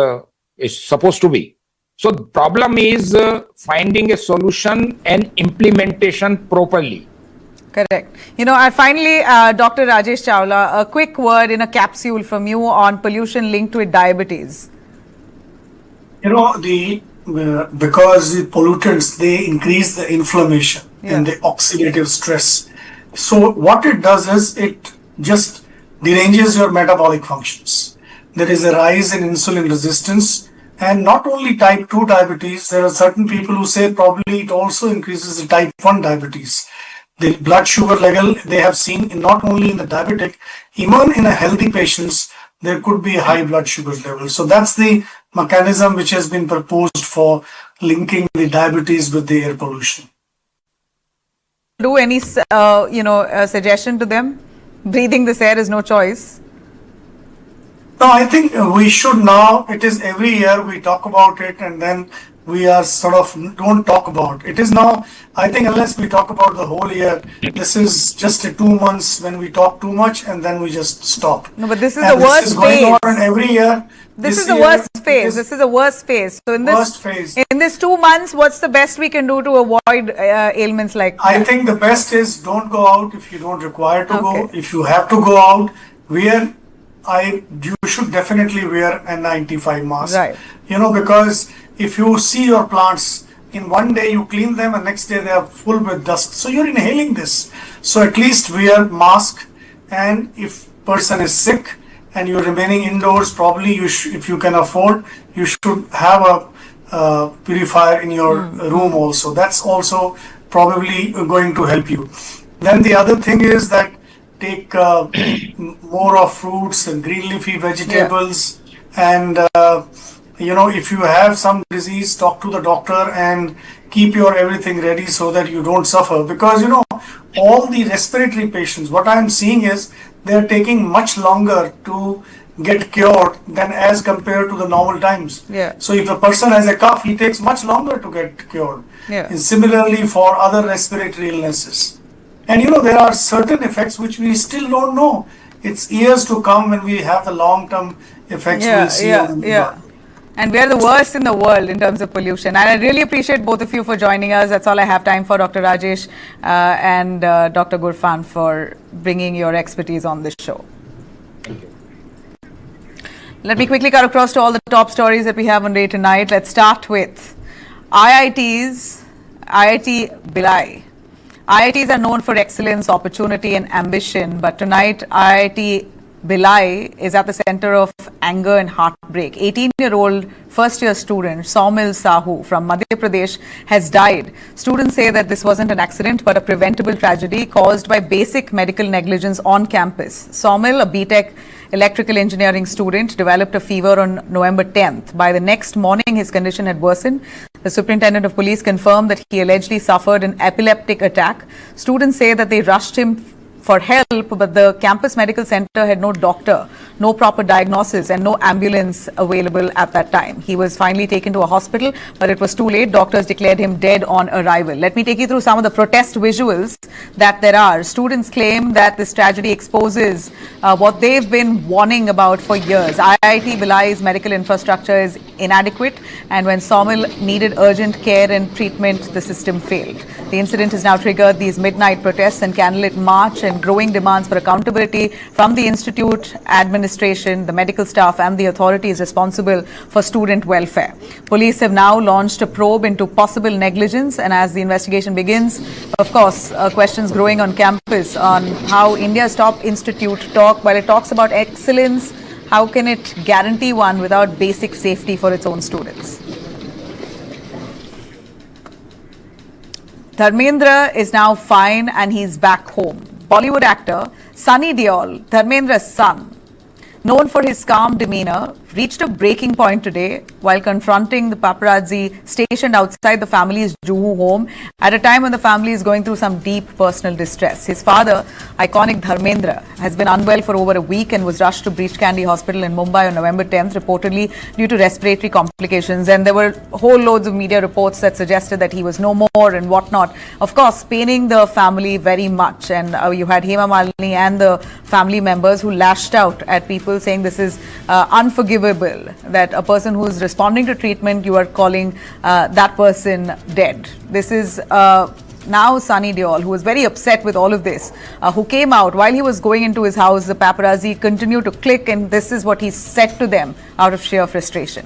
Speaker 13: it's supposed to be. So the problem is finding a solution and implementation properly.
Speaker 1: Correct. Finally, Dr. Rajesh Chawla, a quick word in a capsule from you on pollution linked with diabetes.
Speaker 14: Because the pollutants, they increase the inflammation and the oxidative stress. So what it does is it just deranges your metabolic functions. There is a rise in insulin resistance, and not only type 2 diabetes, there are certain people who say probably it also increases the type 1 diabetes. The blood sugar level they have seen not only in the diabetic, even in a healthy patients, there could be a high blood sugar level. So that's the mechanism which has been proposed for linking the diabetes with the air pollution.
Speaker 1: Do any, suggestion to them? Breathing this air is no choice.
Speaker 14: No, I think we should now, it is every year we talk about it and then we are don't talk about it. Is now, I think unless we talk about the whole year, this is just a 2 months when we talk too much and then we just stop.
Speaker 1: No, but this is the worst phase.
Speaker 14: Going on every year.
Speaker 1: This is the worst phase. This is the worst phase. So in this 2 months, what's the best we can do to avoid ailments like that?
Speaker 14: I think the best is don't go out if you don't require to go. If you have to go out, wear you should definitely wear a 95 mask.
Speaker 1: Right.
Speaker 14: Because if you see your plants, in one day you clean them and next day they are full with dust. So you're inhaling this. So at least wear mask. And if person is sick and you're remaining indoors, probably if you can afford, you should have a purifier in your room also. That's also probably going to help you. Then the other thing is that take more of fruits and green leafy vegetables. And if you have some disease, talk to the doctor and keep your everything ready so that you don't suffer. Because all the respiratory patients, what I'm seeing is they're taking much longer to get cured than as compared to the normal times. So if a person has a cough, he takes much longer to get cured. And similarly for other respiratory illnesses. And there are certain effects which we still don't know. It's years to come when we have the long-term effects we'll see on the body.
Speaker 1: And we are the worst in the world in terms of pollution. And I really appreciate both of you for joining us. That's all I have time for, Dr. Rajesh and Dr. Gurfan, for bringing your expertise on this show.
Speaker 3: Thank you.
Speaker 1: Let me quickly cut across to all the top stories that we have on day tonight. Let's start with IIT Bhilai. IITs are known for excellence, opportunity and ambition, but tonight IIT Bhilai is at the center of anger and heartbreak. 18-year-old first-year student Soumil Sahu from Madhya Pradesh has died. Students say that this wasn't an accident but a preventable tragedy caused by basic medical negligence on campus. Soumil, a BTech electrical engineering student, developed a fever on November 10th. By the next morning, his condition had worsened. The superintendent of police confirmed that he allegedly suffered an epileptic attack. Students say that they rushed him for help, but the campus medical center had no doctor, no proper diagnosis and no ambulance available at that time. He was finally taken to a hospital, but it was too late. Doctors declared him dead on arrival. Let me take you through some of the protest visuals that there are. Students claim that this tragedy exposes what they've been warning about for years. IIT Bhilai's medical infrastructure is inadequate, and when Soumil needed urgent care and treatment, the system failed. The incident has now triggered these midnight protests and candlelit march and growing demands for accountability from the institute administration, the medical staff and the authorities responsible for student welfare. Police have now launched a probe into possible negligence, and as the investigation begins, of course, questions growing on campus on how India's top institute while it talks about excellence, how can it guarantee one without basic safety for its own students? Dharmendra is now fine and he's back home. Bollywood actor Sunny Deol, Dharmendra's son, known for his calm demeanor, reached a breaking point today while confronting the paparazzi stationed outside the family's Juhu home at a time when the family is going through some deep personal distress. His father, iconic Dharmendra, has been unwell for over a week and was rushed to Breach Candy Hospital in Mumbai on November 10th, reportedly due to respiratory complications. And there were whole loads of media reports that suggested that he was no more and whatnot. Of course, paining the family very much. And you had Hema Malini and the family members who lashed out at people saying this is unforgivable, that a person who is responding to treatment, you are calling that person dead. This is now Sunny Deol, who was very upset with all of this, who came out while he was going into his house. The paparazzi continued to click, and this is what he said to them out of sheer frustration.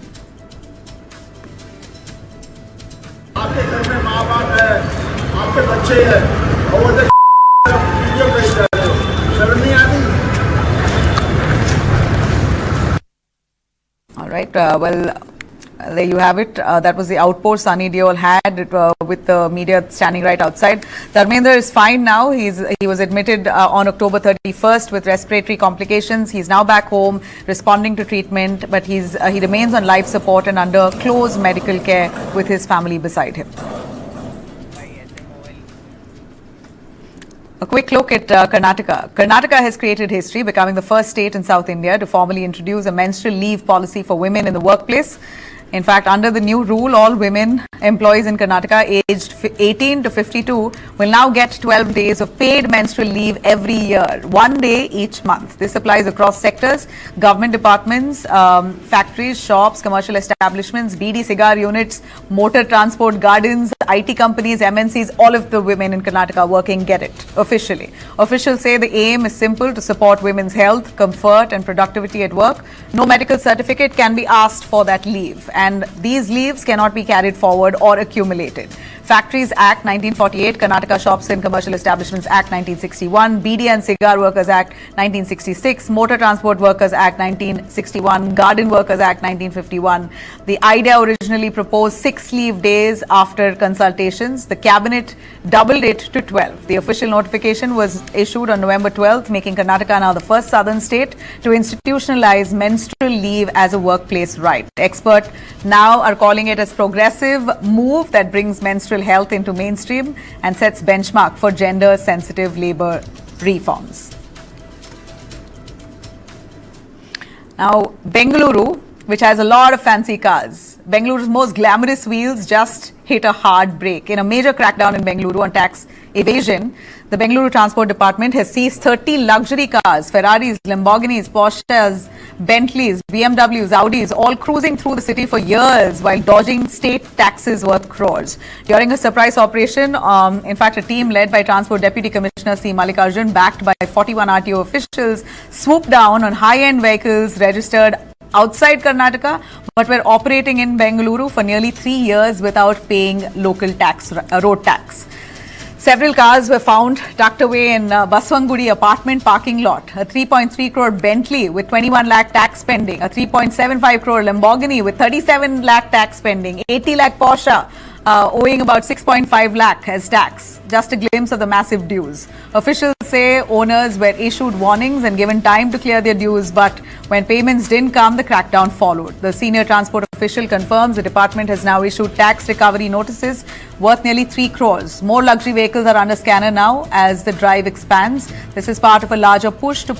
Speaker 1: All right, there you have it. That was the outpost Sunny Deol had with the media standing right outside. Dharmendra is fine now. He was admitted on October 31st with respiratory complications. He's now back home responding to treatment, but he remains on life support and under close medical care with his family beside him. A quick look at Karnataka. Karnataka has created history, becoming the first state in South India to formally introduce a menstrual leave policy for women in the workplace. In fact, under the new rule, all women employees in Karnataka aged 18 to 52 will now get 12 days of paid menstrual leave every year, 1 day each month. This applies across sectors, government departments, factories, shops, commercial establishments, BD cigar units, motor transport, gardens, IT companies, MNCs, all of the women in Karnataka working get it officially. Officials say the aim is simple: to support women's health, comfort and productivity at work. No medical certificate can be asked for that leave, and these leaves cannot be carried forward or accumulated. Factories Act 1948, Karnataka Shops and Commercial Establishments Act 1961, BD and Cigar Workers Act 1966, Motor Transport Workers Act 1961, Garden Workers Act 1951. The idea originally proposed 6 leave days after consultations. The cabinet doubled it to 12. The official notification was issued on November 12th, making Karnataka now the first southern state to institutionalize menstrual leave as a workplace right. Experts now are calling it a progressive move that brings menstrual health into mainstream and sets benchmark for gender-sensitive labor reforms. Now, Bengaluru, which has a lot of fancy cars, Bengaluru's most glamorous wheels just hit a hard break. In a major crackdown in Bengaluru on tax evasion, the Bengaluru Transport Department has seized 30 luxury cars, Ferraris, Lamborghinis, Porsches, Bentleys, BMWs, Audis, all cruising through the city for years while dodging state taxes worth crores. During a surprise operation, in fact, a team led by Transport Deputy Commissioner C. Mallikarjun, backed by 41 RTO officials, swooped down on high-end vehicles registered outside Karnataka, but were operating in Bengaluru for nearly 3 years without paying local tax, road tax. Several cars were found tucked away in Baswangudi apartment parking lot. A 3.3 crore Bentley with 21 lakh tax pending, a 3.75 crore Lamborghini with 37 lakh tax pending, 80 lakh Porsche owing about 6.5 lakh as tax. Just a glimpse of the massive dues. Officials say owners were issued warnings and given time to clear their dues, but when payments didn't come, the crackdown followed. The senior transport official confirms the department has now issued tax recovery notices worth nearly 3 crores. More luxury vehicles are under scanner now as the drive expands. This is part of a larger push to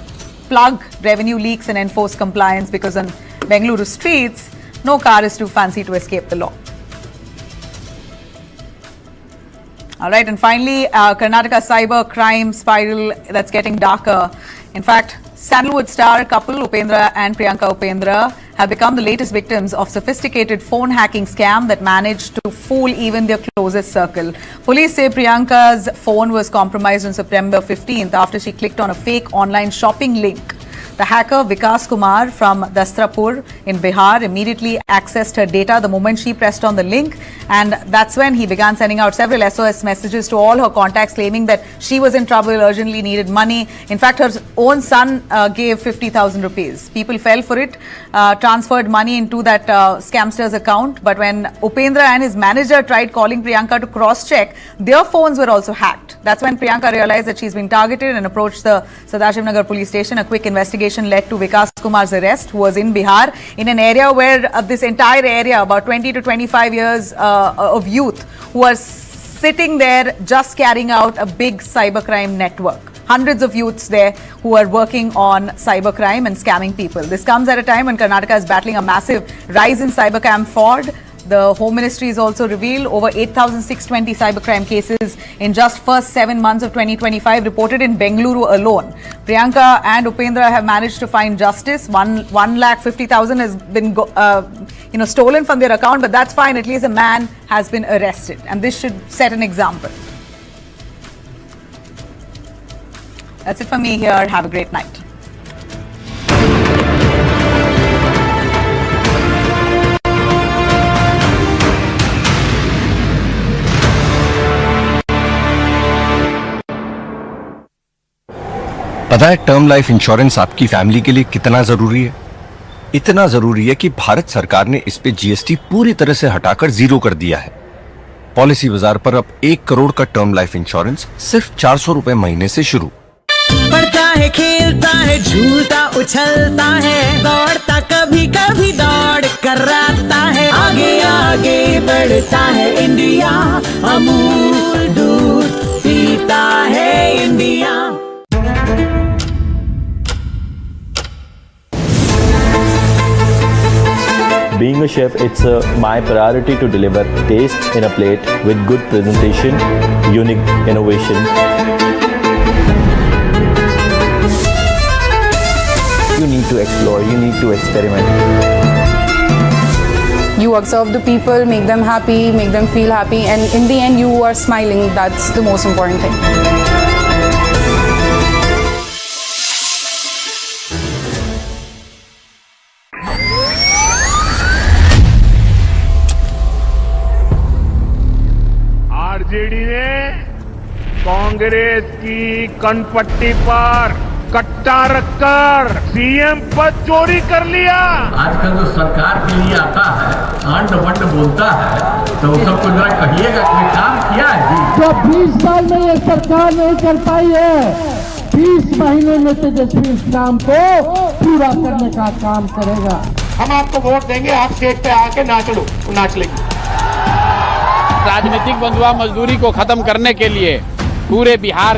Speaker 1: plug revenue leaks and enforce compliance, because on Bengaluru streets, no car is too fancy to escape the law. All right, and finally, Karnataka cyber crime spiral that's getting darker. In fact, Sandalwood star couple Upendra and Priyanka Upendra have become the latest victims of sophisticated phone hacking scam that managed to fool even their closest circle. Police say Priyanka's phone was compromised on September 15th after she clicked on a fake online shopping link. The hacker Vikas Kumar from Dastrapur in Bihar immediately accessed her data the moment she pressed on the link, and that's when he began sending out several SOS messages to all her contacts claiming that she was in trouble, urgently needed money. In fact, her own son gave 50,000 rupees. People fell for it, transferred money into that scamster's account, but when Upendra and his manager tried calling Priyanka to cross-check, their phones were also hacked. That's when Priyanka realized that she's been targeted and approached the Sadashivnagar police station. A quick investigation led to Vikas Kumar's arrest, who was in Bihar, in an area where this entire area, about 20 to 25 years of youth, who are sitting there just carrying out a big cybercrime network. Hundreds of youths there who are working on cybercrime and scamming people. This comes at a time when Karnataka is battling a massive rise in cybercrime fraud. The Home Ministry has also revealed over 8,620 cybercrime cases in just first 7 months of 2025 reported in Bengaluru alone. Priyanka and Upendra have managed to find justice. 1,50,000 has been stolen from their account, but that's fine. At least a man has been arrested, and this should set an example. That's it for me here. Have a great night.
Speaker 5: पता है term life insurance आपकी family के लिए कितना जरूरी है? इतना जरूरी है कि भारत सरकार ने इस पे जीएसटी पूरी तरह से हटाकर 0 कर दिया है। पॉलिसी बाजार पर अब 1 करोड़ का टर्म लाइफ इंश्योरेंस सिर्फ 400 रुपए महीने से शुरू।
Speaker 6: पढ़ता है, खेलता है, झूलता उछलता है, दौड़ता कभी कभी दौड़ कराता है, आगे आगे बढ़ता है इंडिया, अमूल दूध पीता है India.
Speaker 15: Being a chef, it's my priority to deliver taste in a plate with good presentation, unique innovation. You need to explore, you need to experiment.
Speaker 16: You observe the people, make them happy, make them feel happy, and in the end you are smiling. That's the most important thing.
Speaker 17: RJD ने कांग्रेस की कनपट्टी पर कट्टा रखकर CM पद चोरी कर लिया।
Speaker 18: आजकल जो सरकार के लिए आता है अंड वंड बोलता है तो सबको जरा कहिएगा कोई काम किया है जी।
Speaker 19: जो 20 साल में ये सरकार नहीं कर पाई है, 20 महीने में तेजस्वी इस काम को पूरा करने का काम करेगा।
Speaker 17: हम आपको वोट देंगे, आप स्टेज पे आके नाच लो, नाच लेंगे।
Speaker 13: राजनीतिक बंधुआ मजदूरी को खत्म करने के लिए पूरे बिहार